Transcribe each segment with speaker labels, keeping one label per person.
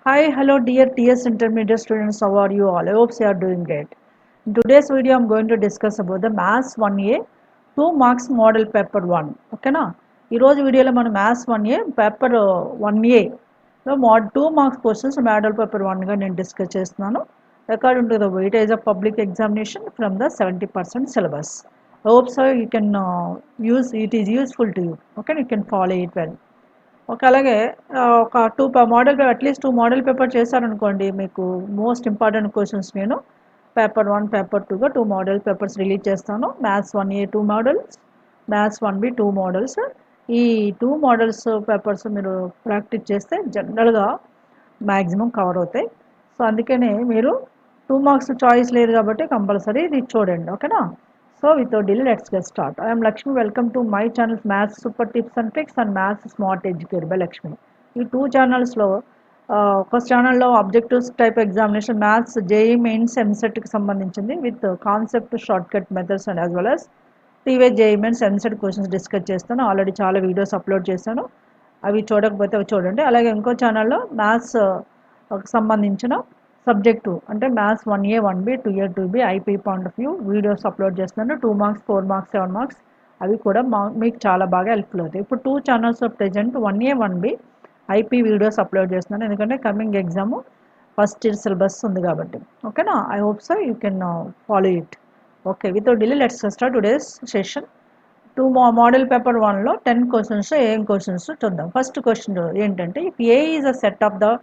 Speaker 1: Hi, hello dear TS intermediate students, how are you all? I hope you are doing great. In today's video, I am going to discuss about the Maths 1A 2 marks model paper 1. ఓకేనా ఈరోజు వీడియోలో మనం maths 1A paper 1Aలో 2 marks questions model paper 1గా నేను discuss చేస్తున్నాను according to the weightage of public examination from the 70% syllabus. I hope so you can use it is useful to you. Okay, you can follow it well. Okay అలాగే ఒక model at least 2 model paper చేశారనుకోండి మీకు most important questions నేను paper 1 paper 2గా 2 model papers release చేస్తాను. Maths 1A 2 models, maths 1B 2 models. ఈ 2 models papers మీరు practice చేస్తే జనరల్గా మ్యాక్సిమం కవర్ అవుతాయి. సో అందుకనే మీరు 2 మార్క్స్ చాయిస్ లేదు కాబట్టి కంపల్సరీ ఇది చూడండి. ఓకేనా? So without delay, let's get started. I am Lakshmi. Welcome to my channel Maths Super Tips and Tricks and Maths Smart Educated by Lakshmi. ఈ 2 ఛానల్స్లో ఫస్ట్ ఛానల్లో objectives type examination maths JEE mains ఎంసెట్కి సంబంధించింది with concept short cut methods and as well as previous JEE mains EAMCET questions discuss చేస్తాను. Already చాలా videos upload చేశాను. అవి చూడకపోతే అవి చూడండి. అలాగే ఇంకో ఛానల్లో మ్యాథ్స్ సంబంధించిన సబ్జెక్టు అంటే maths 1A 1B 2A 2B IP point of view videos upload చేస్తున్నాను. 2 మార్క్స్ 4 మార్క్స్ 7 మార్క్స్ అవి కూడా మీకు చాలా బాగా హెల్ప్ఫుల్ అవుతాయి. ఇప్పుడు 2 ఛానల్స్లో present 1A 1B IP videos upload చేస్తున్నాను ఎందుకంటే coming exam first year syllabus ఉంది కాబట్టి. ఓకేనా? I hope so you can follow it. Okay, without delay let's start today's session. 2 model paper 1లో 10 క్వశ్చన్స్ ఏం క్వశ్చన్స్ చూద్దాం. ఫస్ట్ క్వశ్చన్ ఏంటంటే if A is a set of the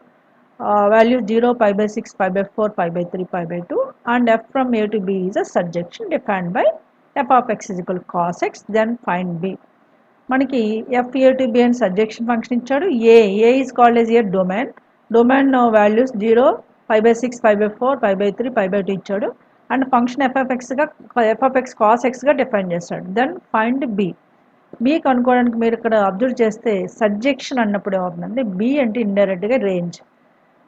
Speaker 1: value 0, pi by 6, pi by 4, pi by 3, pi by 2 and f from a to b is a surjection defined by f of x is equal to cos x, then find b. మనకి f a to b and surjection function ఇచ్చాడు. a is called as a domain values 0, pi by 6, pi by 4, pi by 3, pi by 2 ఇచ్చాడు and function f of x cos x గా define చేస్తాడు. Then find b. b కనుక్కోవడానికి మీరు ఇక్కడ observe చేస్తే subjection అన్నప్పుడు ఏమవుతుందంటే b అంటే ఇండైరెక్ట్గా రేంజ్,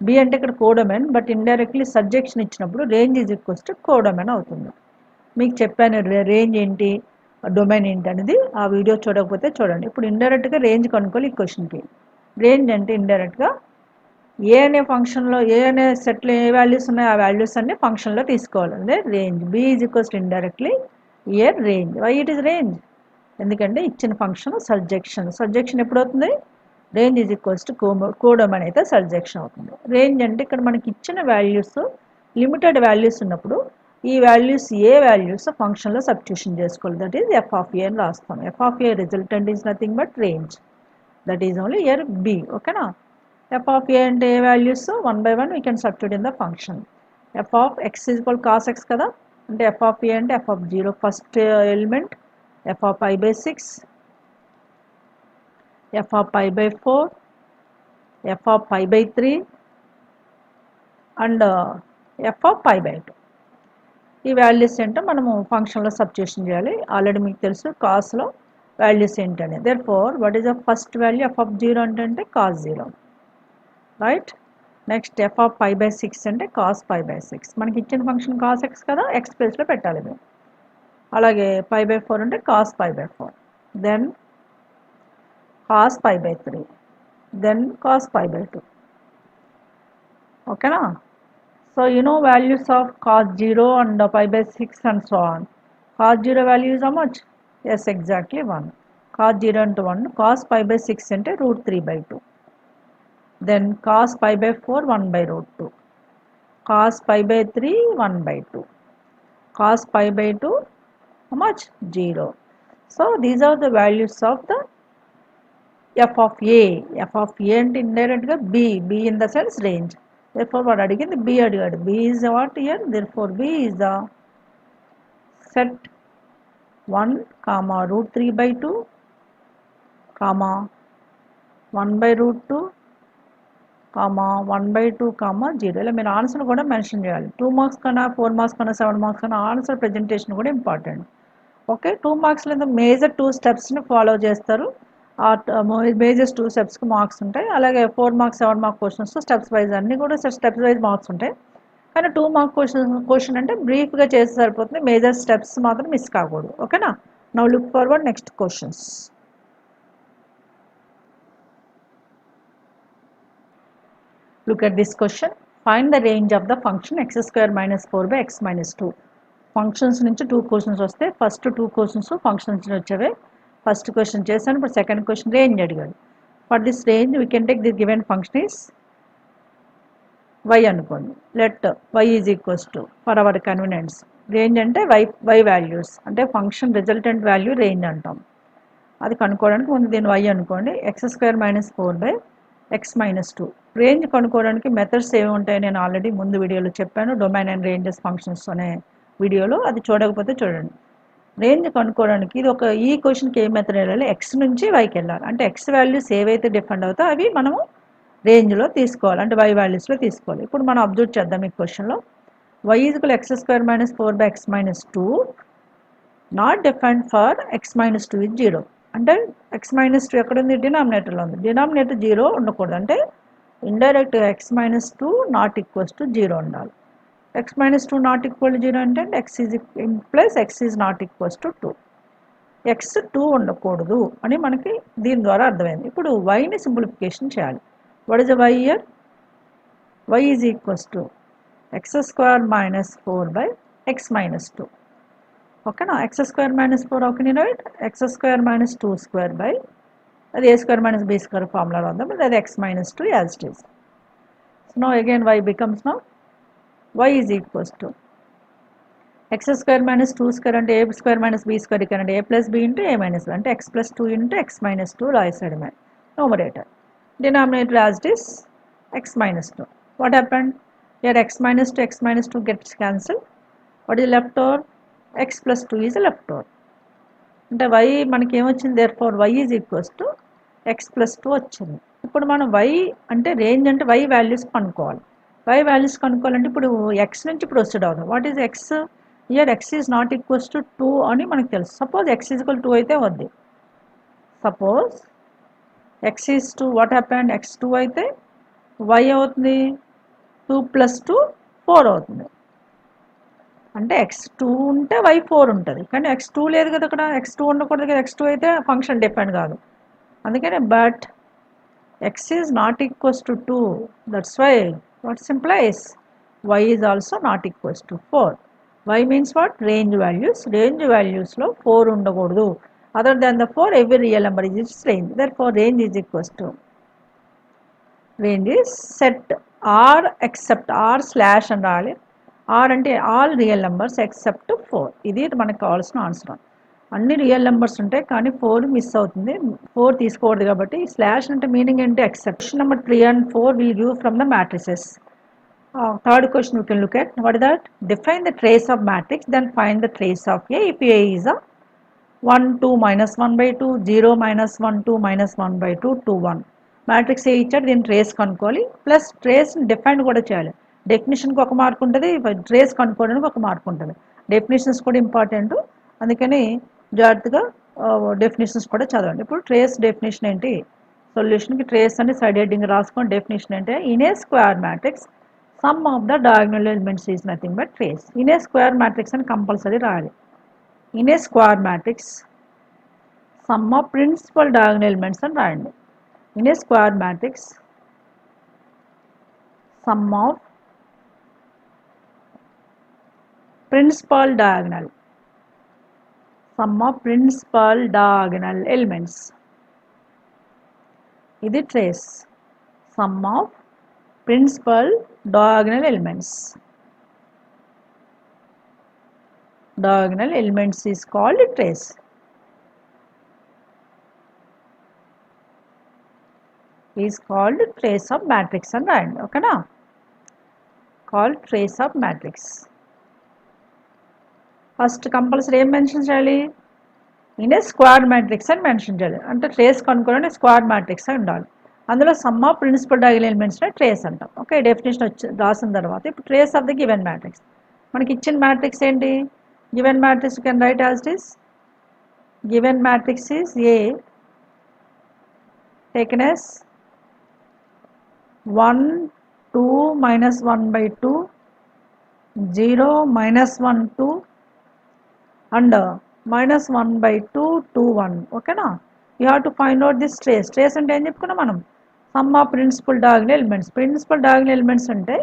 Speaker 1: బి అంటే ఇక్కడ కోడొమైన్ బట్ ఇండైరెక్ట్లీ సబ్జెక్షన్ ఇచ్చినప్పుడు range is equals to codomain అవుతుంది. మీకు చెప్పాను రేంజ్ ఏంటి డొమైన్ ఏంటి అనేది ఆ వీడియో చూడకపోతే చూడండి. ఇప్పుడు ఇండైరెక్ట్గా రేంజ్ కనుక్కోవాలి ఈ క్వశ్చన్కి. రేంజ్ అంటే ఇండైరెక్ట్గా ఏ అనే ఫంక్షన్లో ఏ అనే సెట్లో ఏ వాల్యూస్ ఉన్నాయో ఆ వాల్యూస్ అన్ని ఫంక్షన్లో తీసుకోవాలి. అదే range. B is equals to indirectly A range. Why it is range? ఎందుకంటే ఇచ్చిన ఫంక్షన్ సబ్జెక్షన్ ఎప్పుడు అవుతుంది? Range is equals to codomain అయితే సబ్జెక్షన్ అవుతుంది. రేంజ్ అంటే ఇక్కడ మనకి ఇచ్చిన వాల్యూస్ లిమిటెడ్ వాల్యూస్ ఉన్నప్పుడు ఈ వాల్యూస్ ఏ వాల్యూస్ ఫంక్షన్లో సబ్స్టిట్యూషన్ చేసుకోవాలి. That is f of A అని రాస్తాం. F of A resultant is nothing but range. That is only year B. ఓకేనా? ఎఫ్ ఆఫ్ ఏ అంటే A values 1 by 1 we can substitute in the function. F of x is equal cos x కదా, అంటే f of A అంటే f of 0 first element, f of pi by 6, f of pi by 4, f of pi by 3 and f of pi by 2. ఈ values ఏంటో మనము ఫంక్షన్లో substitution చేయాలి. Already మీకు తెలుసు కాస్లో వాల్యూస్ ఏంటని. Therefore what is the first value f of 0 అంటే cos 0, right? Next f of pi by 6 అంటే కాస్ pi by 6. మనకి ఇచ్చిన ఫంక్షన్ కాస్ ఎక్స్ కదా, ఎక్స్ ప్లేస్లో పెట్టాలి మేము. అలాగే pi by 4 అంటే cos pi by 4, then cos pi by 3, then cos pi by 2. Okay na? So you know values of cos 0 and pi by 6 and so on. Cos 0 value is how much? Yes, exactly 1. Cos 0 into 1. Cos pi by 6 into root 3 by 2. Then cos pi by 4 1 by root 2. Cos pi by 3 1 by 2. Cos pi by 2 how much? 0. So these are the values of the f of a. f of a అంటే ఇండైరెక్ట్గా b in the sense range. therefore వాడు అడిగింది b అడిగాడు. b is what here? therefore b is the set 1 comma root 3 by 2 comma 1 by root 2 comma 1 by 2 comma 0. ఇలా మీరు answer కూడా mention చేయాలి. 2 marks కన్నా 4 మార్క్స్ కన్నా 7 మార్క్స్ కన్నా ఆన్సర్ ప్రజెంటేషన్ కూడా ఇంపార్టెంట్. ఓకే, 2 మార్క్స్లో మేజర్ 2 స్టెప్స్ని ఫాలో చేస్తారు. మేజర్స్ 2 స్టెప్స్కి మార్క్స్ ఉంటాయి. అలాగే 4 marks 7 mark questions steps wise అన్నీ కూడా స్టెప్స్ వైజ్ మార్క్స్ ఉంటాయి. కానీ 2 మార్క్ క్వశ్చన్ అంటే బ్రీఫ్గా చేస్తే సరిపోతుంది. మేజర్ స్టెప్స్ మాత్రం మిస్ కాకూడదు. ఓకేనా? Now look forward next questions. Look at this question. Find the range of the function x square minus 4 by x minus 2. Functions నుంచి 2 questions వస్తే ఫస్ట్ 2 questions functions నుంచి వచ్చేవే. ఫస్ట్ క్వశ్చన్ చేశాను, ఇప్పుడు second question range అడిగాడు. For this range we can take the given function is y అనుకోండి. Let y is equals to for hour convenience range అంటే y values అంటే function resultant value range అంటాం. అది కనుక్కోవడానికి ముందు దీన్ని y అనుకోండి. X square minus 4 by x minus 2. Range కనుక్కోవడానికి మెథడ్స్ ఏమి ఉంటాయో నేను ఆల్రెడీ ముందు వీడియోలో చెప్పాను, డొమైన్ అండ్ రేంజెస్ ఫంక్షన్స్ అనే వీడియోలో. అది చూడకపోతే చూడండి. రేంజ్ కనుక్కోవడానికి ఇది ఒక ఈ క్వశ్చన్కి ఏ మెథడ్ వెళ్ళాలి, ఎక్స్ నుంచి వైకి వెళ్ళాలి. అంటే ఎక్స్ వాల్యూస్ ఏవైతే డిఫెండ్ అవుతాయో అవి మనము రేంజ్లో తీసుకోవాలి, అంటే వై వాల్యూస్లో తీసుకోవాలి. ఇప్పుడు మనం అబ్జర్వ్ చేద్దాం ఈ క్వశ్చన్లో. Y equal x square minus 4 by x minus 2 not defined for x minus 2 is 0. అంటే ఎక్స్ మైనస్ 2 ఎక్కడ ఉంది, డినామినేటర్లో ఉంది. డినామినేటర్ 0 ఉండకూడదు, అంటే indirect x minus 2 not equals to 0 ఉండాలి. X minus 2 not equal to 0 అంటే x is plus x is not equals to 2. X 2 ఉండకూడదు అని మనకి దీని ద్వారా అర్థమైంది. ఇప్పుడు వైని సింప్లిఫికేషన్ చేయాలి. What is y here? Y is equals to x square minus 4 by x minus 2. ఓకేనా? ఎక్స్ స్క్వేర్ మైనస్ 4 ఓకే నేను right. X square minus 2 square by అది A square minus B square formula ఉందాం, అది x minus 2 as it is. So no again y becomes no y is equals to x square minus 2 square అంటే a square minus b square ఇక్కడ అంటే a plus b into a minus b అంటే x plus 2 into x minus 2 right side में numerator, denominator as it is x minus 2. What happened here? X minus 2 x minus 2 gets cancelled. What is left over? x plus 2 is left over. అంటే y మనకి ఏమొచ్చింది, therefore y is equals to x plus 2 వచ్చింది. ఇప్పుడు మనం y అంటే range అంటే y వాల్యూస్ కనుక్కోవాలి. y వాల్యూస్ కనుక్కోవాలంటే ఇప్పుడు x నుంచి ప్రొసీడ్ అవుతాం. What is x? Here x is not equals to 2 అని మనకు తెలుసు. సపోజ్ x ఈక్వల్ 2 అయితే వద్ది. Suppose x is 2, what happened? x 2 అయితే y అవుతుంది 2 ప్లస్ 2 4 అవుతుంది. అంటే x 2 ఉంటే y 4 ఉంటుంది, కానీ x 2 లేదు కదా అక్కడ. x 2 ఉండకూడదు కదా, x 2 అయితే ఫంక్షన్ డిపెండ్ కాదు. అందుకనే but x is not equals to 2. That's why what implies y is also not equals to 4. Y means what? Range values. Range values lo 4 ఉండకూడదు. Other than the 4, every real number is its range. Therefore, range is equals to range is set r except r slash and r అంటే all real numbers except 4. ఇది మనకు కావాల్సిన answer. అన్ని real numbers ఉంటాయి కానీ 4 miss అవుతుంది, 4 తీసుకోకూడదు కాబట్టి. స్లాష్ అంటే మీనింగ్ ఏంటి? Except. Question number 3 and 4 will give from the matrices. Third question we can look at. What is that? Define the trace of matrix, then find the trace of A if A is a 1 2 minus 1 by 2 0 minus 1 2 minus 1 by 2 2 1. Matrix ఏ ఇచ్చాడు, దీన్ని trace కనుక్కోవాలి. Plus trace define కూడా చేయాలి. డెఫినేషన్కి ఒక mark ఉంటుంది, trace కనుక్కోవడానికి ఒక mark ఉంటుంది. డెఫినేషన్స్ కూడా ఇంపార్టెంట్, అందుకని జాగ్రత్తగా డెఫినేషన్స్ కూడా చదవండి. ఇప్పుడు ట్రేస్ డెఫినేషన్ ఏంటి? సొల్యూషన్కి ట్రేస్ అని సైడ్ హెడ్డింగ్ రాసుకొని డెఫినేషన్ అంటే in a square matrix sum of the diagonal elements is nothing but trace. In a square matrix అని కంపల్సరీ రాయాలి. In a square matrix sum of principal diagonal elements అని రాయండి. In a square matrix sum of principal diagonal elements. ఇది trace. Sum of principal diagonal elements is called trace. Is called trace of matrix అని రాయండి. ఓకేనా? Called trace of matrix. First compulsory ఏం mention చేయాలి? In a square matrix అని mention చేయాలి. అంటే trace కనుక్కోవాలంటే స్క్వేర్ మ్యాట్రిక్స్ అని ఉండాలి. అందులో సమ్ ఆఫ్ ప్రిన్సిపల్ డయాగ్నల్ ఎలిమెంట్స్ని ట్రేస్ అంటాం. ఓకే, డెఫినేషన్ రాసిన తర్వాత ఇప్పుడు trace of the given matrix. మనకి ఇచ్చిన మ్యాట్రిక్స్ ఏంటి? Given matrix you can write as it is. Given matrix is A taken as 1 2 minus 1 by 2 0 minus 1 2 and minus 1 by 2 2 1. ఓకేనా? You have to find out this trace. Trace అంటే ఏం చెప్పుకున్నాం మనం? Sum of principal diagonal elements. Principal diagonal elements అంటే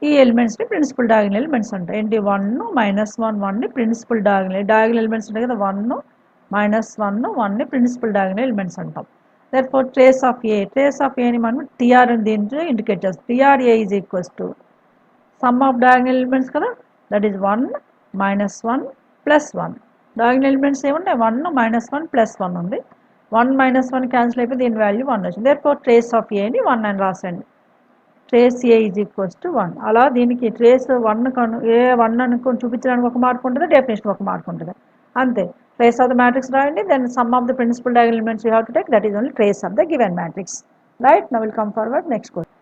Speaker 1: ఈ ఎలిమెంట్స్ని principal diagonal elements అంటాయి. ఏంటి 1 -1 1ని ప్రిన్సిపల్ డయాగనల్ ఎలిమెంట్స్ ఉంటాయి కదా, 1 -1 1ని ప్రిన్సిపల్ డయాగనల్ ఎలిమెంట్స్ అంటాం. దెర్ఫోర్ ట్రేస్ ఆఫ్ ఏని మనం టీఆర్ అని దీంట్లో ఇండికేట్ చేస్తాం. TRA is equals to some of diagonal elements కదా, దట్ ఈస్ 1 -1 +1. డయాగనల్ ఎలిమెంట్స్ ఏముంటాయి, 1 -1 +1 ఉంది. 1 -1 క్యాన్సిల్ అయిపోయి దీని వాల్యూ 1 వచ్చింది. దేర్ఫోర్ ట్రేస్ ఆఫ్ ఏని 1 అని రాసండి. Trace A is equals to 1. అలా దీనికి ట్రేస్ 1 ఏ 1 అనుకుని చూపించడానికి ఒక మార్క్ ఉంటుంది, డెఫినేషన్ ఒక మార్క్ ఉంటుంది, అంతే. ట్రేస్ ఆఫ్ ద మ్యాట్రిక్స్ రాయండి, then sum of the principal diagonal elements you have to take, that is only trace of the given matrix. Right, now will come forward next question.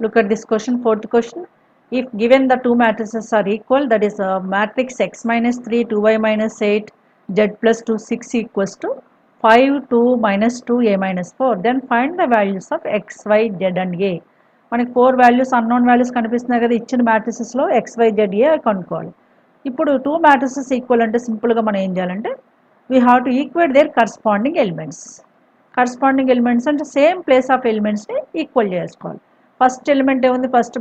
Speaker 1: Look at this question, fourth question. If given the two matrices are equal, that is matrix x minus 3, 2y minus 8, z plus 2, 6 equals to 5, 2, minus 2, a minus 4, then find the values of x, y, z and a. మనకి 4 values unknown values కనిపిస్తున్నాయి కదా ఇచ్చిన మ్యాట్రిసెస్లో, X why Z ఏ కనుక్కోవాలి. ఇప్పుడు 2 matrices equal అంటే సింపుల్గా మనం ఏం చేయాలంటే we have to equate their corresponding elements. Corresponding elements అంటే సేమ్ ప్లేస్ ఆఫ్ ఎలిమెంట్స్ని ఈక్వల్ చేసుకోవాలి. ఫస్ట్ ఎలిమెంట్ ఏముంది, ఫస్ట్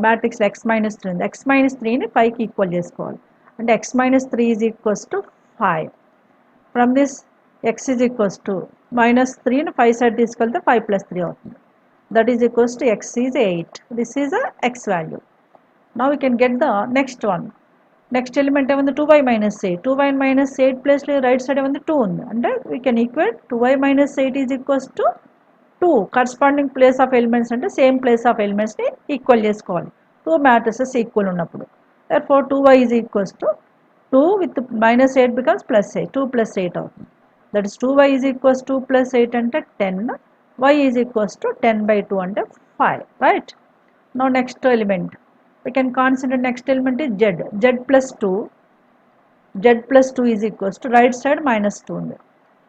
Speaker 1: మ్యాట్రిక్స్ x -3 ఉంది. x -3ని 5కి ఈక్వల్ చేసుకోవాలి. అంటే x -3 is equals to 5. From this x is equals to -3ని 5 సైడ్ తీసుకెళ్తే 5 + 3 అవుతుంది. That is equals to x is 8. This is a x value. Now we can get the next one. Next element ఏముంది, 2y -8. 2y -8 ప్లేస్లో right side ఏముంది, 2 ఉంది. అంటే we can equate 2y -8 is equals to 2. Corresponding place of elements అంటే same place of ఎలిమెంట్స్ని equal చేసుకోవాలి 2 matrices equal ఉన్నప్పుడు. therefore 2y is equals to 2 with -8 becomes +8, 2 + 8 అవుతుంది. that is 2y is equals to 2 + 8 అంటే 10, y is equals to 10/2 అంటే 5. right, now next element we can consider, next element is z plus 2. z+2 is equals to right side -2 ఉంది.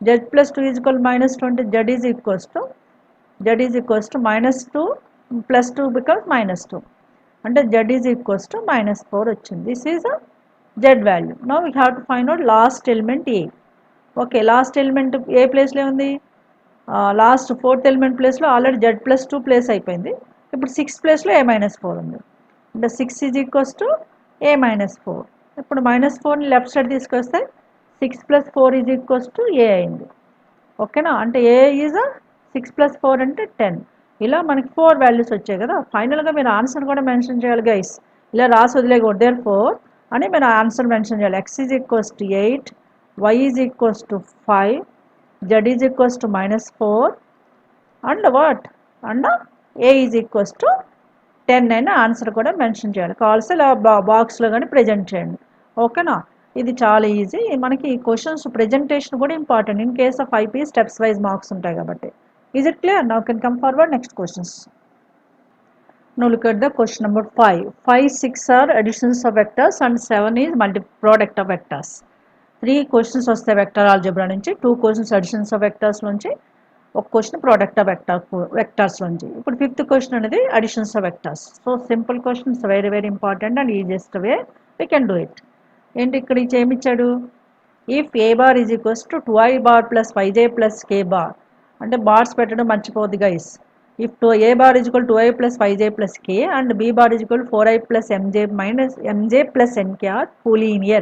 Speaker 1: z+2 is equal to -2 అంటే z is equals to -2 + 2 becomes -2 అంటే z is equals to -4 వచ్చింది. This is a z value. Now we have to find out last element ఏ. Okay, last element ఏ ప్లేస్లో ఉంది, last 4th element ప్లేస్లో already z+2 place అయిపోయింది. ఇప్పుడు 6 ప్లేస్లో a -4 ఉంది. అంటే 6 ఈజ్ ఈక్వల్స్ టు a -4. ఇప్పుడు -4ని లెఫ్ట్ సైడ్ తీసుకొస్తే 6 + 4 ఈజ్ ఈక్వల్స్ టు a అయింది. ఓకేనా, అంటే a ఈజ్ 6 + 4 అంటే 10. ఇలా మనకి 4 వాల్యూస్ వచ్చాయి కదా. ఫైనల్గా మీరు ఆన్సర్ కూడా మెన్షన్ చేయాలి గైస్. ఇలా రాసి వదిలేకూడదు. therefore అని మీరు ఆన్సర్ మెన్షన్ చేయాలి. x is equals to 8, y is equals to 5, z is equals to -4 and what and a is equals to 10 అయినా ఆన్సర్ కూడా మెన్షన్ చేయాలి. కావాల్సి ఇలా బాక్స్లో కానీ ప్రజెంట్ చేయండి. ఓకేనా, ఇది చాలా ఈజీ. మనకి ఈ క్వశ్చన్స్ ప్రెజెంటేషన్ కూడా important. In case of IP steps wise marks ఉంటాయి కాబట్టి. Is it clear? Now can come forward next questions. Now look at the question number 5. 5, 6 are additions of vectors and 7 is product of vectors. 3 questions వస్తాయి vector algebra నుంచి, 2 questions additions of vectors నుంచి, ఒక question product of vectors నుంచి. ఇప్పుడు 5th question అనేది additions of vectors. So simple question, it's very very important and easiest way we can do it. ఏంటి ఇక్కడ ఇచ్చి ఏమిచ్చాడు, if A bar is equals to 2i bar plus 5j plus k bar. అంటే bars పెట్టడం మర్చిపోద్ది guys. ఇఫ్ a bar is equal to 2i plus 5j plus k and b bar is equal to 4i plus mj plus nk are collinear,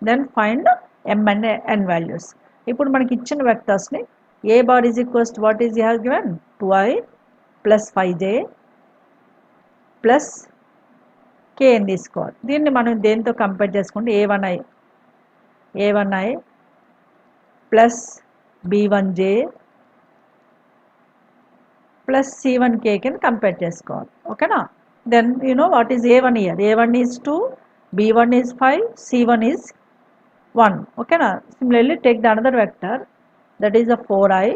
Speaker 1: then find m and n values. ఇప్పుడు మనకి ఇచ్చిన వెక్టర్స్ని a bar is equals to what is he has given, 2i plus 5j plus k అని తీసుకోవాలి. దీన్ని మనం దేంతో compare చేసుకుంటే a1i plus b1j plus c1k కింద కంపేర్ చేసుకోవాలి. ఓకేనా, then you know what is a1 here. a1 is 2, b1 is 5, c1 is 1. ఓకేనా, similarly take the another vector, that is a 4i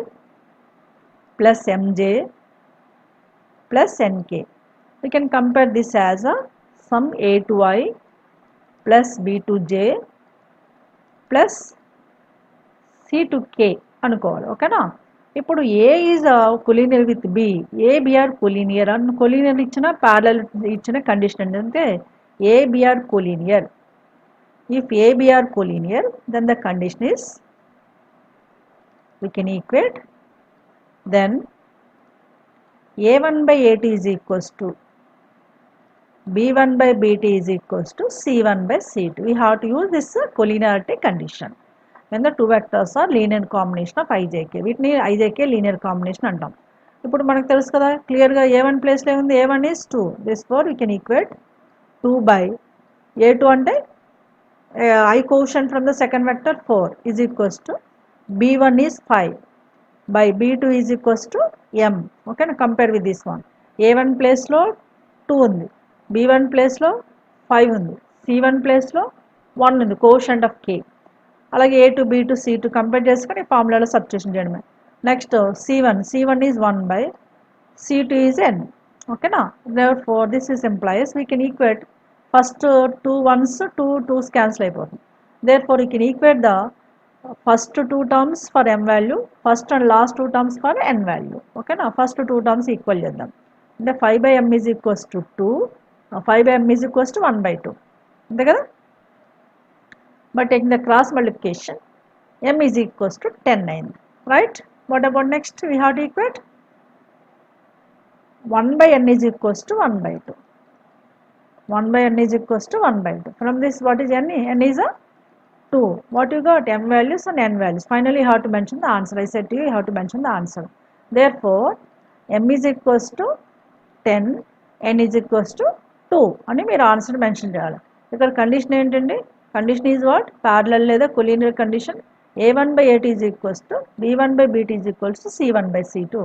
Speaker 1: plus mj plus nk. We can compare this as a sum a2i plus b2j plus c2k అనుకోవాలి. ఓకేనా, ఇప్పుడు A is collinear with B, A b are collinear అని collinear ఇచ్చిన parallel ఇచ్చిన condition ఏంటంటే A b are collinear. If A b are collinear then the condition is we can equate then A1 by AT is equals to B1 by BT is equals to C1 by C2. We have to use this collinearity condition when the two vectors are linear combination of IJK. వీటిని IJK linear combination అంటాం. ఇప్పుడు మనకు తెలుసు కదా క్లియర్గా A1 ప్లేస్లో ఉంది, A1 is 2. Therefore we can equate 2 by A2 అంటే I quotient from the second vector 4 is equals to B1 is 5 by B2 is equals to M. Okay, now compare with this one. A1 ప్లేస్లో 2 ఉంది, B1 ప్లేస్లో 5 ఉంది, C1 ప్లేస్లో 1 ఉంది, quotient of K. అలాగే A2 B2 C2 compare చేసుకొని ఫార్ములాలో substitution చేయడమే. Next C1 is 1 by C2 is n. ఓకేనా, therefore this is implies we can equate first 2 ones 2 2's cancel అయిపోతుంది. Therefore we can equate the first 2 terms for m value, first and last 2 terms for n value. ఓకేనా, first 2 terms equal చేద్దాం. అంటే 5 by m is equals to 2, 5 by m is equals to 1 by 2 అంతే కదా. But taking the cross multiplication, m is equals to 10 అయింది, right? What about next? We have to equate 1 by n is equals to 1 by 2. 1 by n is equals to 1 by 2. From this, what is n? N is a 2. What you got? M values and n values. Finally, you have to mention the answer. I said to you, you have to mention the answer. Therefore, m is equals to 10, n is equals to 2 అని మీరు answer mention చేయాలి. ఇక్కడ condition ఏంటండి? Condition is what? Parallel లేదా collinear condition. A1 by AT is equals to B1 by BT is equals to C1 by C2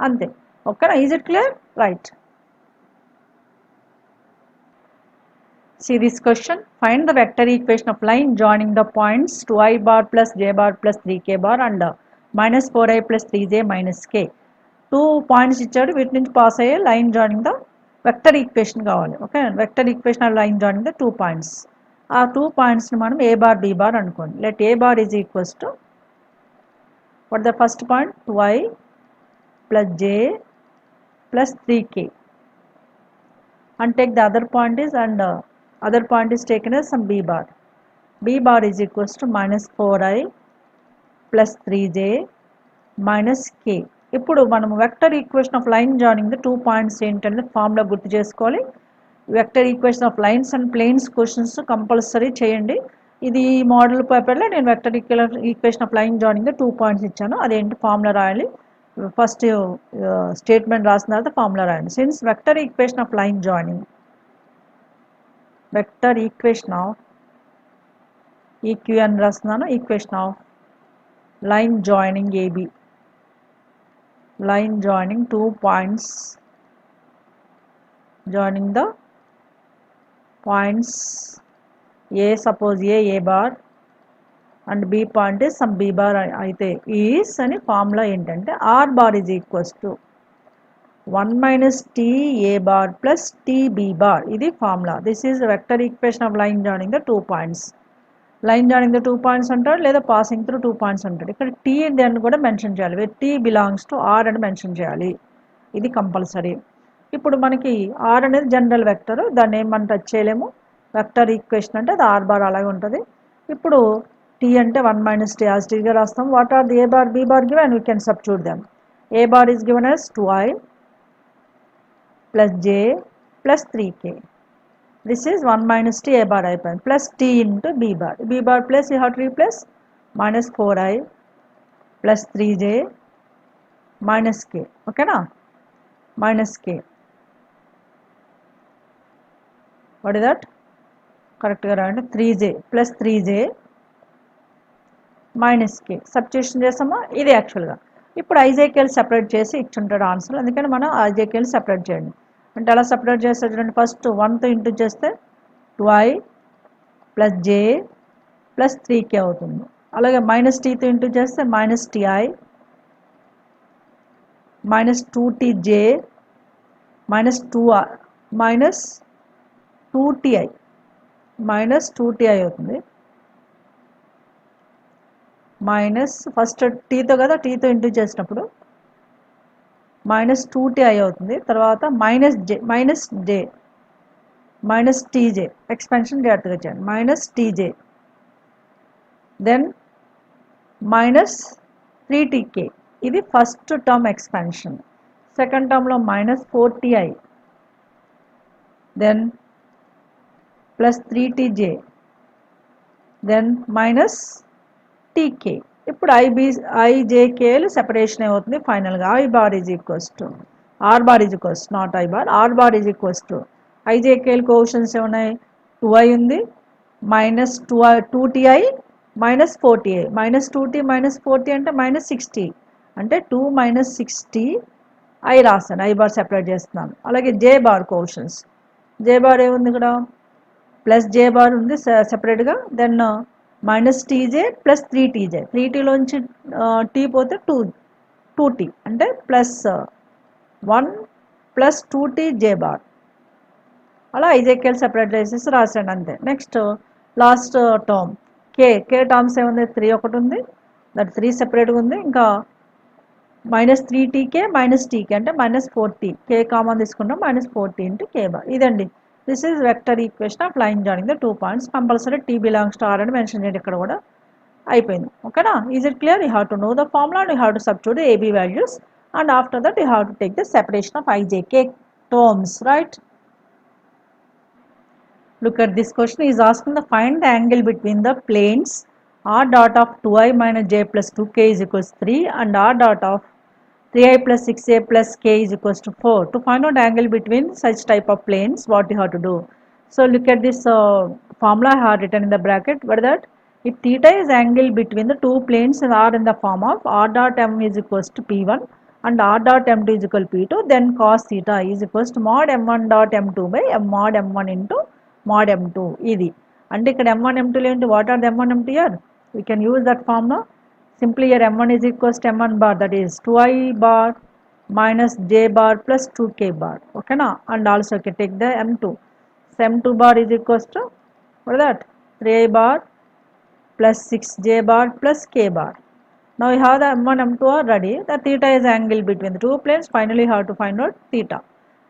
Speaker 1: అంతే. ఓకేనా, is it clear? Right. See this question. Find the vector equation of line joining the points 2i bar plus j bar plus 3k bar and minus 4i plus 3j minus k. 2 points ఇచ్చాడు, వీటి నుంచి pass అయ్యే line joining the vector equation కావాలి. Okay, vector equation of line joining the 2 points. ఆ 2 pointsని మనం a bar b bar అనుకోండి. Let a bar is equals to what the first point 2i plus j plus 3k and take the other point is and other point is taken as some b bar. B bar is equals to minus 4i plus 3j minus k. ఇప్పుడు మనము vector equation of line joining the 2 points ఏంటంటే formula గుర్తు చేసుకోవాలి. Vector equation of lines and planes questions compulsory చేయండి. ఇది model పేపర్లో నేను vector equation of line joining the 2 points ఇచ్చాను. అదేంటి ఫార్ములా రాయాలి. ఫస్ట్ స్టేట్మెంట్ రాసిన తర్వాత ఫార్ములా రాయండి. Since vector equation of line joining, vector equation of EQN రాస్తున్నాను, ఈక్వేషన్ ఆఫ్ లైన్ జాయినింగ్ ఏబి, line joining 2 points, joining the points a, suppose a bar and b point is some b bar అయితే is అని formula ఏంటంటే r bar is equals to 1 minus t a bar plus t b bar. ఇది formula. This is vector equation of line joining the 2 points. Line joining the 2 points అంటాడు లేదా passing through 2 points అంటాడు. ఇక్కడ t అని కూడా mention చేయాలి. With t belongs to r అని mention చేయాలి. ఇది కంపల్సరీ. ఇప్పుడు మనకి r అనేది జనరల్ వెక్టర్, దాన్ని ఏమని టచ్ చేయలేము. వెక్టర్ ఈక్వేషన్ అంటే అది r బార్ అలాగే ఉంటుంది. ఇప్పుడు t అంటే 1 మైనస్ టీ యాజ్ టీగా రాస్తాం. What are the a bar b bar given, we can substitute them. a bar is given as 2i plus j plus 3k. This is 1 minus T a bar అయిపోయింది plus t into b bar. b bar plus you have to replace minus 4i plus 3j minus k. ఓకేనా, minus k. What is that? కరెక్ట్గా రాయండి. 3j plus 3j minus కే substitution చేస్తామా. ఇది యాక్చువల్గా ఇప్పుడు ఐజేకేలు separate చేసి ఇచ్చుంటాడు answer. అందుకని మనం ఐజేకేలు సెపరేట్ చేయండి. అంటే అలా సెపరేట్ చేస్తే చూడండి, ఫస్ట్ 1తో ఇంటూ చేస్తే 2i plus j plus 3k అవుతుంది. అలాగే మైనస్ టీతో ఇంటూ చేస్తే minus ti minus 2tj minus 2r minus 2ti minus 2ti అవుతుంది. మైనస్ ఫస్ట్ టీతో కదా, టీతో ఇంటూ చేసినప్పుడు మైనస్ 2ti అవుతుంది. తర్వాత minus j minus t j, expansion జాగ్రత్తగా చేయండి, minus t j, then minus 3tk. ఇది ఫస్ట్ టర్మ్ ఎక్స్పాన్షన్. సెకండ్ టర్మ్లో minus 4ti, then plus 3tj, then minus tk. ఇప్పుడు ijkలు సెపరేషన్ అవుతుంది ఫైనల్గా. I bar is equals to r bar is equals to not I bar, r bar is equals to ijkలు coefficients ఏమున్నాయి, 2i ఉంది, minus 2ti minus 4ti, minus 2t minus 4t అంటే minus 60, అంటే 2 minus 60 I రాస్తాను, I bar separate చేస్తున్నాను. అలాగే J bar coefficients, J bar ఏముంది ఇక్కడ, ప్లస్ జే బార్ ఉంది సెపరేట్గా, then minus TJ plus 3tj, 3tలోంచి టీ పోతే 2t అంటే ప్లస్ 1 ప్లస్ 2t జే బార్. అలా ఐజేకేలు సెపరేట్ చేసేసి రాసాను అంతే. నెక్స్ట్ లాస్ట్ టర్మ్ కే టర్మ్స్ ఏముంది, 3 ఒకటి ఉంది, దట్ 3 సెపరేట్గా ఉంది, ఇంకా మైనస్ 3tk మైనస్ టీకే అంటే మైనస్ 4t, కే కామన్ తీసుకుంటాం, minus 4t into k bar. ఇదండి, this is vector equation of line joining the 2 points. Compulsory t belongs to R అని మెన్షన్ చేయండి, ఇక్కడ కూడా అయిపోయింది. ఓకేనా, is it clear? You have to know the formula and you have to substitute the a b values, and after that you have to take the separation of ijk terms, right? Look at this question, is asking the find the angle between the planes r dot of 2i minus j plus 2k is equals 3 and r dot of 3i plus 6a plus k is equals to 4. To find out angle between such type of planes, what you have to do? So look at this formula I have written in the bracket. What is that? If theta is angle between the two planes and are in the form of r dot m is equals to p1 and r dot m2 is equal to p2, then cos theta is equals to mod m1 dot m2 by m mod m1 into mod m2. ఇది అంటే ఇక్కడ m1 m2 ఏంటి, what are the m1 m2 here? We can use that formula. Simply here m1 is equals to m1 bar, that is 2i bar minus j bar plus 2k bar. Okay na? And also can take the m2. So m2 bar is equals to what is that, 3i bar plus 6j bar plus k bar. Now we have the m1 m2 are ready. The theta is angle between the two planes. Finally you have to find out theta.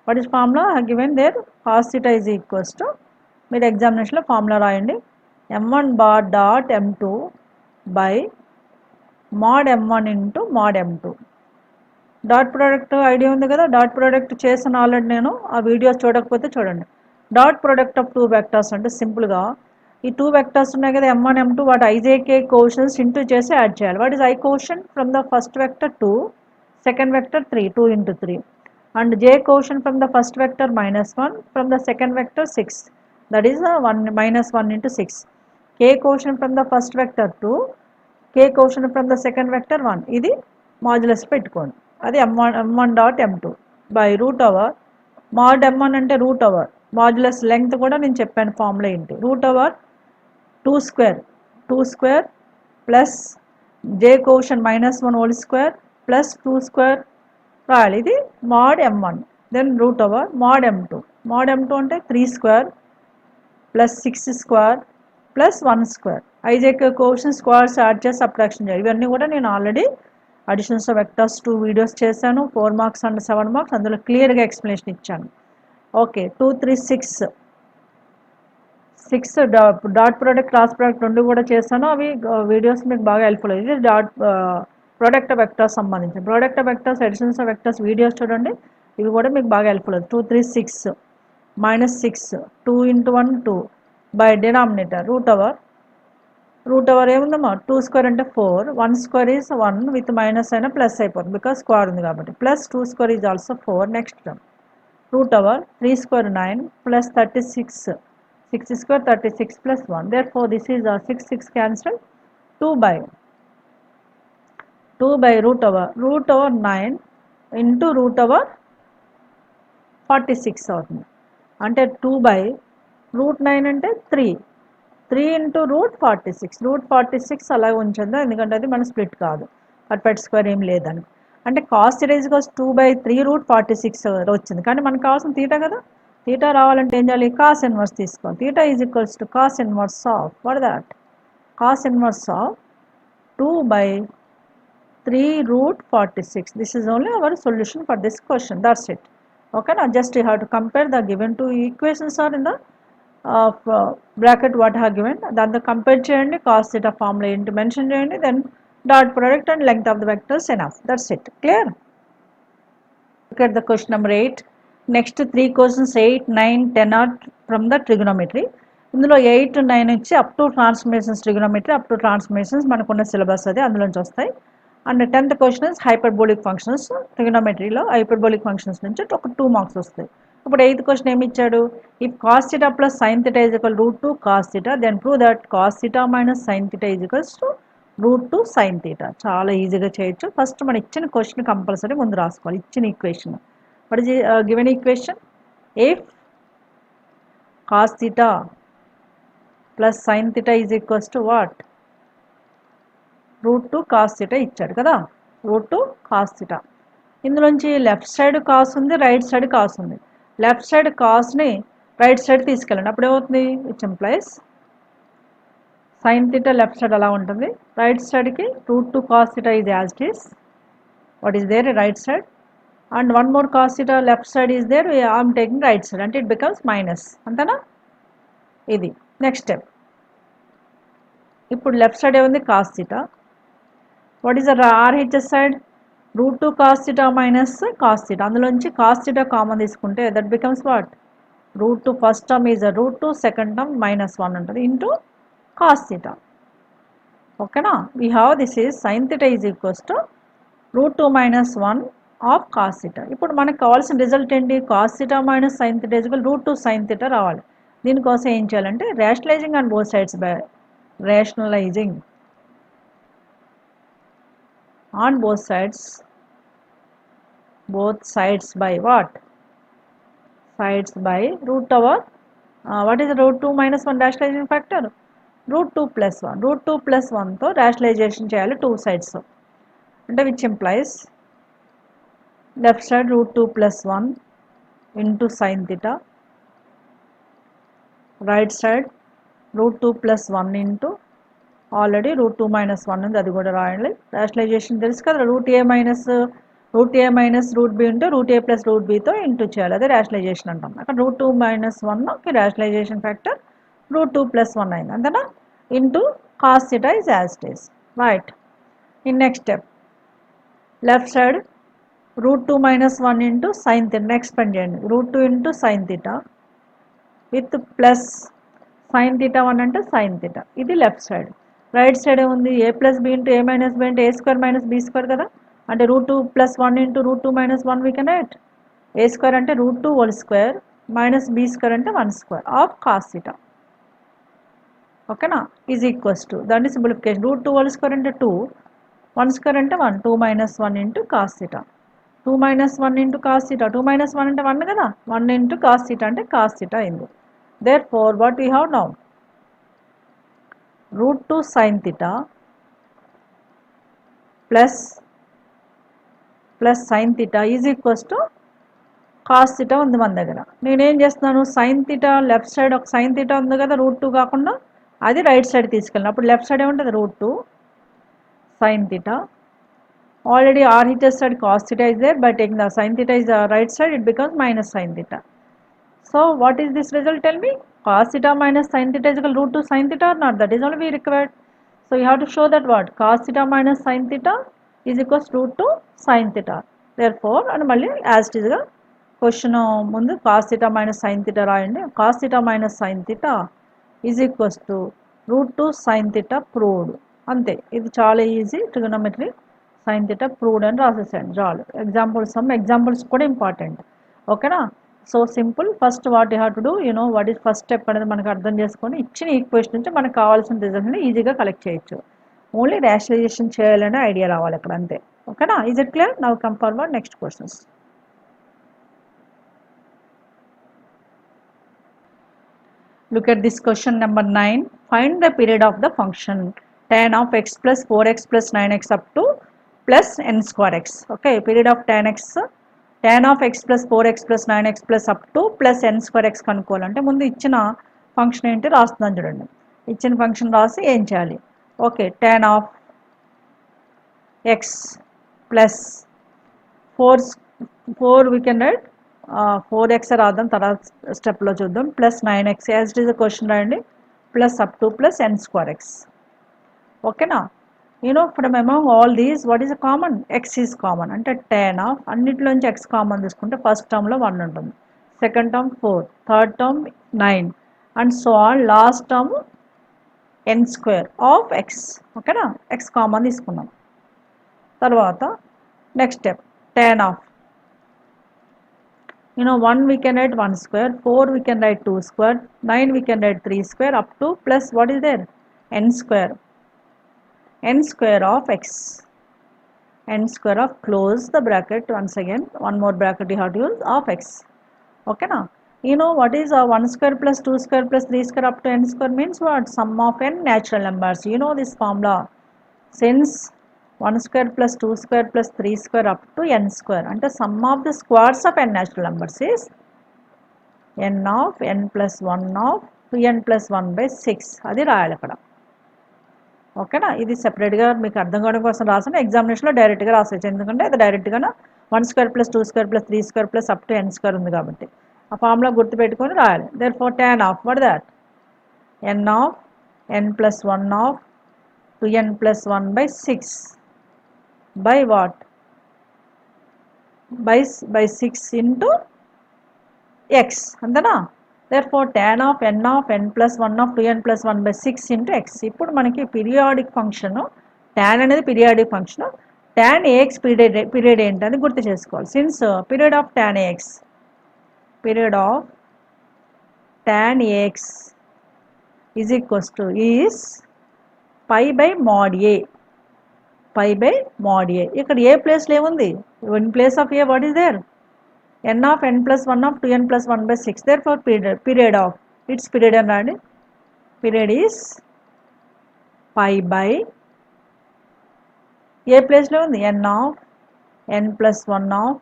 Speaker 1: What is formula? I have given there, cos theta is equals to, మీరు ఎగ్జామినేషన్లో formula రాయండి, m1 bar dot m2 by mod m1 into mod m2. Dot product idea ఉంది కదా, dot product చేసిన already నేను, ఆ videos చూడకపోతే చూడండి. డాట్ ప్రోడక్ట్ ఆఫ్ 2 వెక్టర్స్ అంటే సింపుల్గా ఈ 2 వెక్టర్స్ ఉన్నాయి కదా m1 m2, వాటి ijk కోషన్స్ ఇంటూ చేసి యాడ్ చేయాలి. What is I quotient from the first vector 2, second vector 3, 2 into 3, and j quotient from the first vector -1, from the second vector 6, that is 1 -1 into 6. K quotient from the first vector 2, k quotient from the second vector 1. ఇది modulus పెట్టుకోండి, అది m1 dot m2 by root over mod m1 అంటే root over modulus length కూడా నేను చెప్పాను formula ఏంటి, root over 2 square plus j quotient -1 whole square plus 2 square రాయాలి, ఇది mod m1. Then root over mod m2 అంటే 3 square plus 6 square plus 1 square. ijk quotient squares add చేసి subtraction చేయాలి. ఇవన్నీ కూడా నేను already additions of vectors 2 videos చేశాను, 4 marks and 7 marks, అందులో క్లియర్గా ఎక్స్ప్లెనేషన్ ఇచ్చాను. Okay, 2 3 6 dot product cross product రెండు కూడా చేశాను, అవి వీడియోస్ మీకు బాగా హెల్ప్ఫుల్ అయ్యింది. ఇది డాట్ ప్రోడక్ట్ ఆఫ్ వెక్టర్స్ సంబంధించి product of vectors additions of vectors videos చూడండి, ఇవి కూడా మీకు బాగా హెల్ప్ఫుల్ అవుతుంది. 2 3 6 -6 2 into 1 2 by denominator root over ఏముందమ్మా, 2 స్క్వేర్ అంటే 4, 1 స్క్వేర్ ఈజ్ 1 విత్ మైనస్ అయినా ప్లస్ అయిపోతుంది బికాస్ స్క్వేర్ ఉంది కాబట్టి, plus 2 square is also 4. Next term root over 3 square 9 plus 36 6 square 36 plus 1. therefore this is 6 cancel, 2 by root over 9 into root over 46 అవుతుంది. అంటే 2 by root 9 అంటే 3 into root 46 అలాగే ఉంచండి, ఎందుకంటే అది మన స్ప్లిట్ కాదు, పర్ఫెక్ట్ స్క్వేర్ ఏం లేదని. అంటే cos theta is equals 2 by 3 root 46 వచ్చింది, కానీ మనకు కావాల్సిన తీటా కదా, తీటా రావాలంటే ఏం చేయాలి, కాస్ ఇన్వర్స్ తీసుకోవాలి. Theta is equals to cos inverse of what that, cos inverse of 2 by 3 root 46. This is only our solution for this question, that's it. Okay, now just you have to compare the given two equations are in the bracket what I have given, దాంతో compare చేయండి, cos theta formula ఏంటి mention చేయండి, then dot product and length of the vectors enough, that's it. Clear? at the question number 8. Next 3 questions 8, 9, 10 are from the trigonometry. ఇందులో 8, 9 వచ్చి up to transformations trigonometry up to transformations మనకున్న syllabus అది అందులోంచి వస్తాయి. And 10th question is hyperbolic functions. ట్రిగోనోమెట్రీలో hyperbolic functions నుంచి ఒక 2 marks వస్తాయి. ఇప్పుడు 8th క్వశ్చన్ ఏమి ఇచ్చాడు? If cos theta plus sine theta is equal root 2 cos theta then prove that cos theta minus sine theta is equals to root 2 sine theta. చాలా ఈజీగా చేయొచ్చు. ఫస్ట్ మనం ఇచ్చిన క్వశ్చన్ కంపల్సరీ ముందు రాసుకోవాలి. ఇచ్చిన equation what is the given equation? If cos theta plus sin theta is equals to what? Root 2 cos theta ఇచ్చాడు కదా, root 2 cos theta. ఇందులోంచి లెఫ్ట్ సైడ్ కాస్ ఉంది, రైట్ సైడ్ కాస్ ఉంది. లెఫ్ట్ సైడ్ కాస్ని రైట్ సైడ్ తీసుకెళ్ళండి, అప్పుడు ఏమవుతుంది? Which implies sine theta left side అలా ఉంటుంది, రైట్ సైడ్కి route 2 cos theta is as it is. What is there right side? And one more cos theta left side is there, I am taking right side and it becomes minus. అంతేనా? ఇది next step. ఇప్పుడు left side ఏముంది? cos theta. What is the RHS side? root 2 cos theta minus cos theta. అందులోంచి cos theta common తీసుకుంటే that becomes what? root 2 first term is a root 2, second term minus 1 ఉంటుంది into cos theta. ఓకేనా? we have this is sin theta is equals to root 2 minus 1 of cos theta. ఇప్పుడు మనకు కావాల్సిన result ఏంటి? Cos theta minus sine theta is equal root 2 sine theta రావాలి. దీనికోసం ఏం చేయాలంటే rationalizing on both sides by rationalizing on both sides by what? Sides by root over what is root 2 minus 1 rationalizing factor? Root 2 plus 1. Root 2 plus 1తో rationalization చేయాలి 2 sides. అంటే which implies left side root 2 plus 1 into sin theta, right side root 2 plus 1 into already root 2 minus 1 ఉంది, అది కూడా రాయండి. Rationalization తెలుసు కదా, route ఏ minus root B ఉంటే రూట్ ఏ ప్లస్ రూట్ బితో ఇంటూ చేయాలి, అదే రేషనలైజేషన్ అంటాం. అక్కడ రూట్ 2 మైనస్ 1కి రేషనలైజేషన్ ఫ్యాక్టర్ రూట్ 2 ప్లస్ 1 అయింది అంతేనా, into cos theta is as it is. Right. In next step left side root 2 minus 1 into sin theta expand చేయండి, root 2 into sin theta with plus sin theta 1 అంటే sin theta. ఇది left side. Right side ఏముంది? a plus b into a minus b అంటే a square minus b square కదా, అంటే root 2 plus 1 into root 2 minus 1 we can write a square అంటే root 2 whole square minus b square అంటే 1 square of cos theta. ఓకేనా? Is equals to దాన్ని simplification root 2 whole square అంటే 2, 1 square అంటే 1, 2 minus 1 into cos theta. 2 minus 1 into cos theta, 2 minus 1 అంటే 1 కదా, 1 into cos theta అంటే cos theta అయింది. Therefore what we have now? root 2 sin theta plus sin theta is equals to cos theta ఉంది మన దగ్గర. నేనేం చేస్తున్నాను? sin theta లెఫ్ట్ సైడ్ ఒక sin theta ఉంది కదా రూట్ 2 కాకుండా, అది రైట్ సైడ్ తీసుకెళ్ళాను. అప్పుడు లెఫ్ట్ సైడ్ ఏముంటుంది? Root 2 sin theta. Already RHS side cos theta is there, by taking the sin theta is the right side, it becomes minus sin theta. So what is this result? Tell me. Cos theta minus sin theta is equal root 2 sin theta or not? That is only we required. So you have to show that what? Cos theta minus sin theta is equals root 2 sin theta. Therefore and మళ్ళీ as it is గా question ముందు cos theta minus sin theta రాయండి. Cos theta minus sin theta is equals to root 2 sin theta proved. అంతే. ఇది చాలా easy. Trigonometry sine theta proved అని రాసేసాను చాలు. Examples కూడా ఇంపార్టెంట్. ఓకేనా? So simple. First what you have to do, what is first step అనేది మనకు అర్థం చేసుకొని ఇచ్చిన ఈక్వేషన్ నుంచి మనకు కావాల్సిన రిజల్ట్ని ఈజీగా కలెక్ట్ చేయొచ్చు. ఓన్లీ రేషనలైజేషన్ చేయాలనే ఐడియా రావాలి అక్కడ, అంతే. ఓకేనా? Is it clear? Now come forward next questions. Look at this question number 9. Find the period of the function tan of x plus 4x plus 9x up to plus n square x. Okay, period of tan of x plus 4x plus 9x plus up to plus n square x కనుక్కోవాలంటే ముందు ఇచ్చిన function ఏంటి రాస్తున్నాను చూడండి. ఇచ్చిన function రాసి ఏం చేయాలి? Okay, tan of x plus 4 we can write 4x రాద్దాం, తర్వాత స్టెప్లో చూద్దాం. Plus 9x as it is question రాయండి, plus up to plus n square x. ఓకేనా? from among all these what is a common? X is common. అంటే tan of అన్నిటిలోంచి x common తీసుకుంటే first టర్మ్లో 1 ఉంటుంది, second term 4, third term 9 and so on, last term n square of x. ఓకేనా, x common తీసుకున్నాం. తర్వాత next step tan of 1 we can write 1 square, 4 we can write 2 square, 9 we can write 3 square up to plus what is there? N square. N square of x. N square of, close the bracket once again, one more bracket you have to use, of x. Okay now, what is 1 square plus 2 square plus 3 square up to n square means what? Sum of n natural numbers. This formula. Since 1 square plus 2 square plus 3 square up to n square, and the sum of the squares of n natural numbers is n of n plus 1 of 2n plus 1 by 6. అది రాయాలి అక్కడ. ఓకేనా, ఇది సెపరేట్గా మీకు అర్థం కావడం కోసం రాసిన, ఎగ్జామినేషన్లో డైరెక్ట్గా రాసేయచ్చు, ఎందుకంటే అది డైరెక్ట్గా 1 square plus 2 square plus 3 square plus up to n square ఉంది కాబట్టి ఆ ఫార్ములా గుర్తుపెట్టుకొని రాయాలి. Therefore tan of what that? n ఆఫ్ n ప్లస్ 1 ఆఫ్ 2n plus 1 by 6 by what? By 6 into x. అంతేనా? therefore tan of n plus 1 of 2n plus 1 by 6 into x. ఇప్పుడు మనకి పీరియాడిక్ ఫంక్షన్, tan అనేది periodic function, tan ax period ఏంటని గుర్తు చేసుకోవాలి. Since period of tan ax is equals to is pi by mod a. ఇక్కడ a ప్లేస్లో ఏముంది? In place of a what is there? n of n plus 1 of 2n plus 1 by 6. therefore period of its period and రాయండి. period is pi by ఏ ప్లేస్లో ఉంది? n of n plus 1 of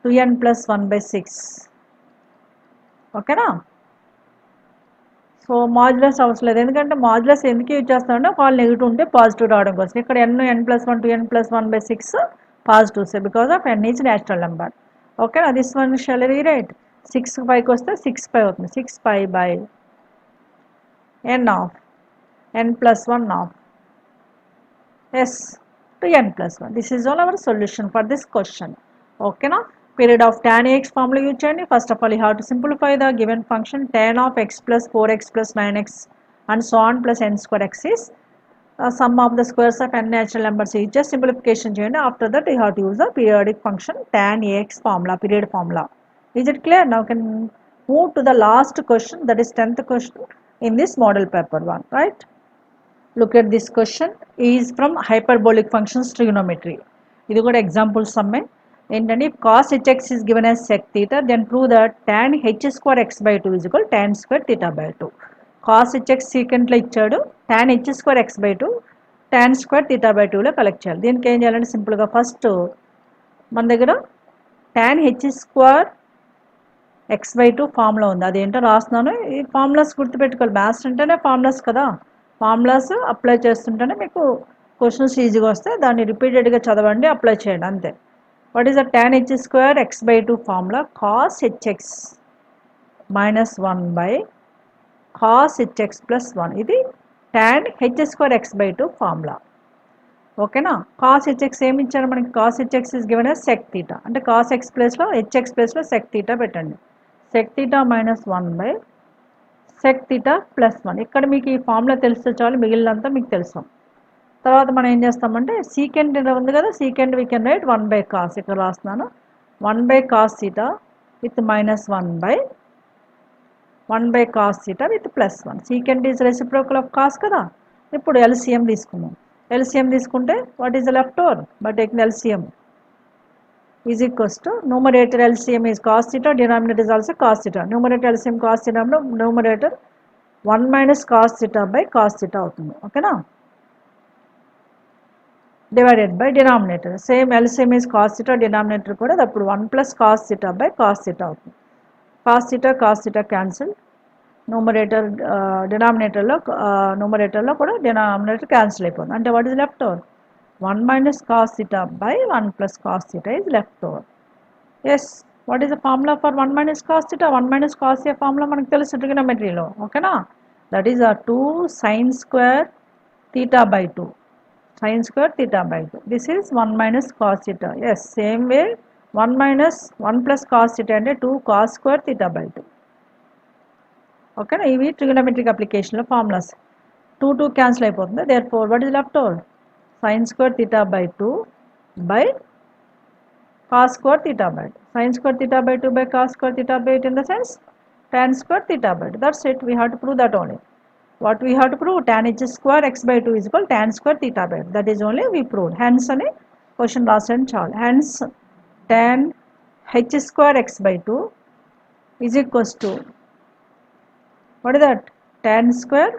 Speaker 1: 2n plus 1 by 6. ఓకేనా? So modulus అవసరం లేదు, ఎందుకంటే modulus ఎందుకు use చేస్తామంటే వాళ్ళు నెగిటివ్ ఉంటే పాజిటివ్ రావడం కోసం. ఇక్కడ n plus 1 2n plus 1 by 6 positives because of n is natural number. ఓకేనా, దిస్ వన్ షాల్ రీరైట్. 6 పైకి వస్తే 6 పై అవుతుంది, 6 pi by n of n plus 1 of s to n plus 1. This is all our solution for this question. Okay na, period of tan ax formula use cheyandi. First of all you have to simplify the given function tan of x plus 4x plus 9x and so on plus n square x is sum of the squares of n natural numbers. is just simplification cheyandi. After that you have to use the periodic function tan ax formula, period formula. Is it clear? Now can move to the last question, that is 10th question in this model paper 1, right? Look at this question, is from hyperbolic functions trigonometry. ఇది కూడా example సమ్మే ఏంటంటే, cos hx is given as sec theta, then prove that tan h square x by 2 is equal tan square theta by 2. cos hx secant లో ఇచ్చాడు, tan h square x by 2 tan square theta by 2 లో collect చేయాలి. దీనికి ఏం చేయాలంటే సింపుల్గా first మన దగ్గర tan h square x by 2 formula ఉంది, అదేంటో రాస్తున్నాను. ఈ ఫార్ములాస్ గుర్తుపెట్టుకోవాలి, మ్యాథ్స్ అంటేనే ఫార్ములాస్ కదా, ఫార్ములాస్ అప్లై చేస్తుంటేనే మీకు క్వశ్చన్స్ ఈజీగా వస్తాయి. దాన్ని రిపీటెడ్గా చదవండి, అప్లై చేయండి అంతే. What is the tan h square x by 2 formula? cos hx minus 1 by cos hx plus 1. ఇది tan h square x by 2 formula. ఓకేనా, cos hx ఏమి ఇచ్చారు మనకి? cos hx is given as sec theta, అంటే cos x ప్లేస్లో hx ప్లేస్లో sec theta పెట్టండి. sec theta minus 1 by sec theta plus 1. ఇక్కడ మీకు ఈ ఫార్ములా తెలిస్తే చాలు, మిగిలినంతా మీకు తెలుసు. తర్వాత మనం ఏం చేస్తామంటే సీకెంట్ ఉంది కదా, secant we can write 1 by cos. ఇక్కడ రాస్తున్నాను 1 by cos theta with minus 1 by cos theta with plus 1. Secant is reciprocal of cos కదా. ఇప్పుడు LCM తీసుకున్నాం. LCM తీసుకుంటే what is the left over by taking LCM is equals to numerator LCM is cos theta, denominator is also cos theta. Numerator LCM cos theta, numerator 1 minus cos theta by cos theta అవుతుంది. ఓకేనా, divided by denominator. Same LCM is cos theta, denominator కూడా అప్పుడు 1 plus cos theta by cos theta అవుతుంది. cos theta cancel, numerator డినామినేటర్లో కూడా denominator cancel అయిపోతుంది. అంటే what is left over? 1 minus cos theta by 1 plus cos theta is left over. Yes, what is the formula for 1 minus cos theta? 1 minus cos theta formula మనకు తెలుసు ట్రిగనోమెట్రీలో. ఓకేనా, that is a 2 sin square theta by 2. sin square theta by 2. This is 1 minus cos theta. Yes, same way 1 minus 1 plus cos theta and 2 cos square theta by 2. Okay, ఇవి trigonometric application లో formulas. 2 cancel అయిపోతుంది. Therefore, what is left over? Sin square theta by 2 by cos square theta by 2. Sin square theta by 2 by cos square theta by 8 in the sense tan square theta by 2. That's it. We have to prove that only. What we have to prove? Tan h square x by 2 is equal tan square theta by 2. That is only we proved. Hence, any question రాసాను చాలు. Hence, tan h square x by 2 is equals to, what is that? Tan square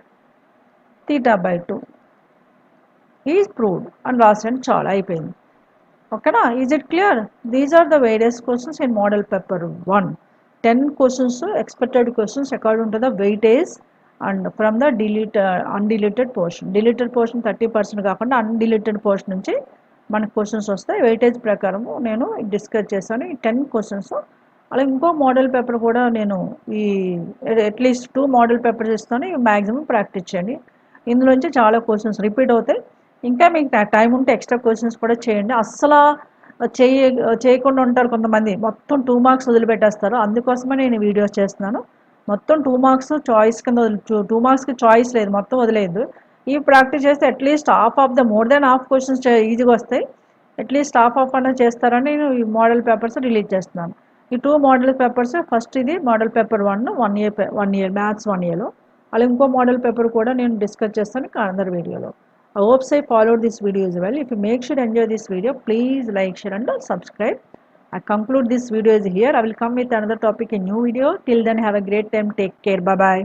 Speaker 1: theta by 2 is proved and రాసాను చాలు అయిపోయింది. Okay na? Is it clear? These are the various questions in model paper 1. 10 questions, expected questions according to the weightage and from the undeleted portion. Deleted portion 30% కాకుండా undeleted portion నుంచి మనకు questions వస్తాయి. Weightage ప్రకారము నేను discuss చేశాను ఈ 10 questions. అలా ఇంకో మోడల్ పేపర్ కూడా నేను ఈ అట్లీస్ట్ 2 మోడల్ పేపర్స్ ఇస్తాను. ఇవి మ్యాక్సిమం ప్రాక్టీస్ చేయండి. ఇందులోంచి చాలా క్వశ్చన్స్ రిపీట్ అవుతాయి. ఇంకా మీకు టైం ఉంటే ఎక్స్ట్రా క్వశ్చన్స్ కూడా చేయండి. అస్సలు చేయకుండా ఉంటారు కొంతమంది, మొత్తం 2 మార్క్స్ వదిలిపెట్టేస్తారు. అందుకోసమే నేను వీడియోస్ చేస్తున్నాను. మొత్తం 2 మార్క్స్ చాయిస్ కింద 2 మార్క్స్కి చాయిస్ లేదు, మొత్తం వదిలేదు. ఈ ప్రాక్టీస్ చేస్తే at least half of the more than half questions ఈజీగా వస్తాయి. అట్లీస్ట్ హాఫ్ అన్న చేస్తారని నేను ఈ మోడల్ పేపర్స్ రిలీజ్ చేస్తున్నాను. ఈ 2 మోడల్ పేపర్స్, ఫస్ట్ ఇది మోడల్ పేపర్ 1 ఇయర్ మ్యాథ్స్ 1 ఇయర్లో, అలా ఇంకో మోడల్ పేపర్ కూడా నేను డిస్కస్ చేస్తాను అనదర్ వీడియోలో. I hope I followed this video as well. If you make sure enjoy this video, please like, share and subscribe. I conclude this video is here. I will come with another topic in new video. Till then, have a great time. Take care. Bye bye.